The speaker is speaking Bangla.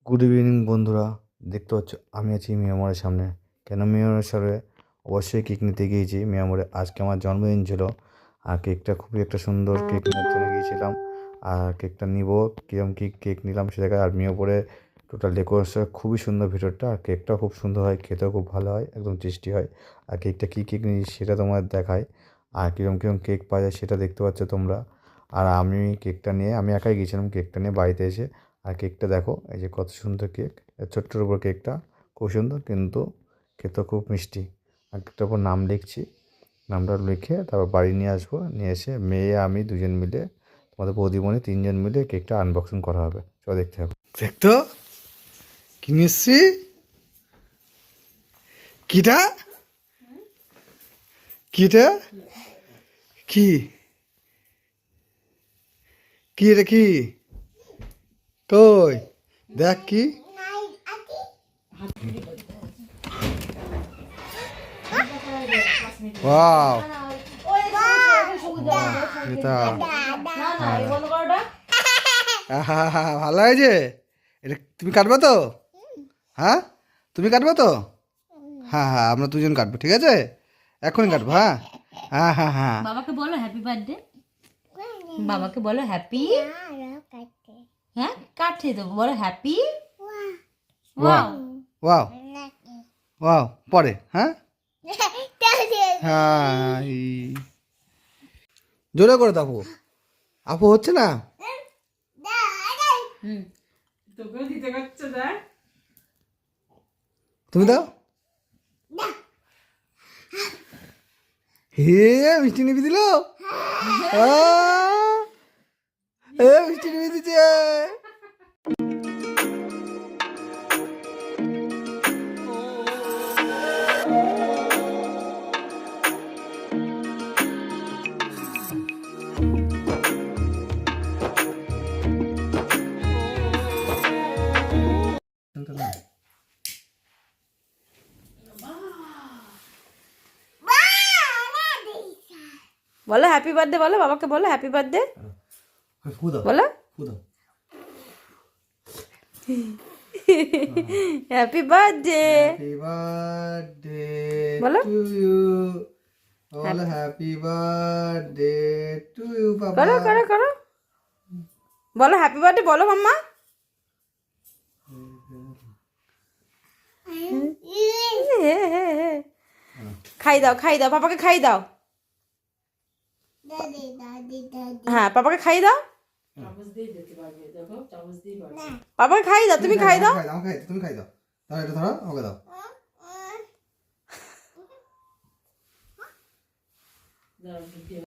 গুড ইভিনিং বন্ধুরা, দেখতে পাচ্ছ আমি আছি মিয়ামরের সামনে। কেন মিয়ামরের সামনে? অবশ্যই কেক নিতে গিয়েছি মিয়ামরে। আজকে আমার জন্মদিন ছিল আর কেকটা খুবই একটা সুন্দর কেক নেওয়ার জন্য গিয়েছিলাম। আর কেকটা নিব, কীরকম কী কেক নিলাম সেটাকে, আর মিয়ামরে টোটাল ডেকোরেশন খুবই সুন্দর ভিতরটা, আর কেকটাও খুব সুন্দর হয়, খেতেও খুব ভালো হয়, একদম টেস্টি হয়। আর কেকটা কী কেক নিয়েছি সেটা তোমার দেখায়, আর কীরকম কেক পাওয়া যায় সেটা দেখতে পাচ্ছ তোমরা। আর আমি কেকটা নিয়ে আমি একাই গিয়েছিলাম কেকটা নিয়ে বাড়িতে এসে। আর কেকটা দেখো, এই যে কত সুন্দর কেক, ছোট্টর উপর কেকটা খুব সুন্দর, কিন্তু খেতে খুব মিষ্টি। আর কেকটার উপর নাম লিখছি, নামটা লিখে তারপর বাড়ি নিয়ে আসবো, নিয়ে এসে মেয়ে আমি দুজন মিলে, তোমাদের বৌদিমণি তিনজন মিলে কেকটা আনবক্সিং করা হবে। চলো দেখতে হবে। দেখতো কি নিয়ে এসছি, কিটা কিটা কি কি এটা কি, কই দেখ কি। ওয়াও, এটা ভালো হয়েছে। এটা তুমি কাটবে তো? হ্যাঁ তুমি কাটবে তো? হ্যাঁ হ্যাঁ, আমরা দুজন কাটবো, ঠিক আছে? এখনই কাটবো। হ্যাঁ হ্যাঁ হ্যাঁ হ্যাঁ। বাবাকে বলো হ্যাপি বার্থডে। বাবাকে বলো হ্যাপি। হ্যাঁ কাটছে তো, বলো হ্যাপি। ওয়াও ওয়াও ওয়াও, পরে হ্যাঁ হ্যাঁ। জোরে করে দেখো, আপু হচ্ছে না। তুমি দাও। হে মিষ্টি নিবি দিল, মিষ্টি নিবি দিচ্ছে। বলো হ্যাপি বার্থডে, বলো বাবাকে বলো হ্যাপি বার্থডে বলো। হ্যাপি বার্থডে হ্যাপি বার্থডে বলো। টু ইউ, বলো হ্যাপি বার্থডে টু ইউ বাবা। করো করো করো, বলো হ্যাপি বার্থডে বলো মাম্মা। খাই দাও খাই দাও, পাপাকে খাই দাও। হ্যাঁ পাপাকে খাই দাও, পাপাকে খাই দাও, তুমি খাই দাও। তুমি খাই দাও, তাহলে এটা ধরো, ওকে দাও।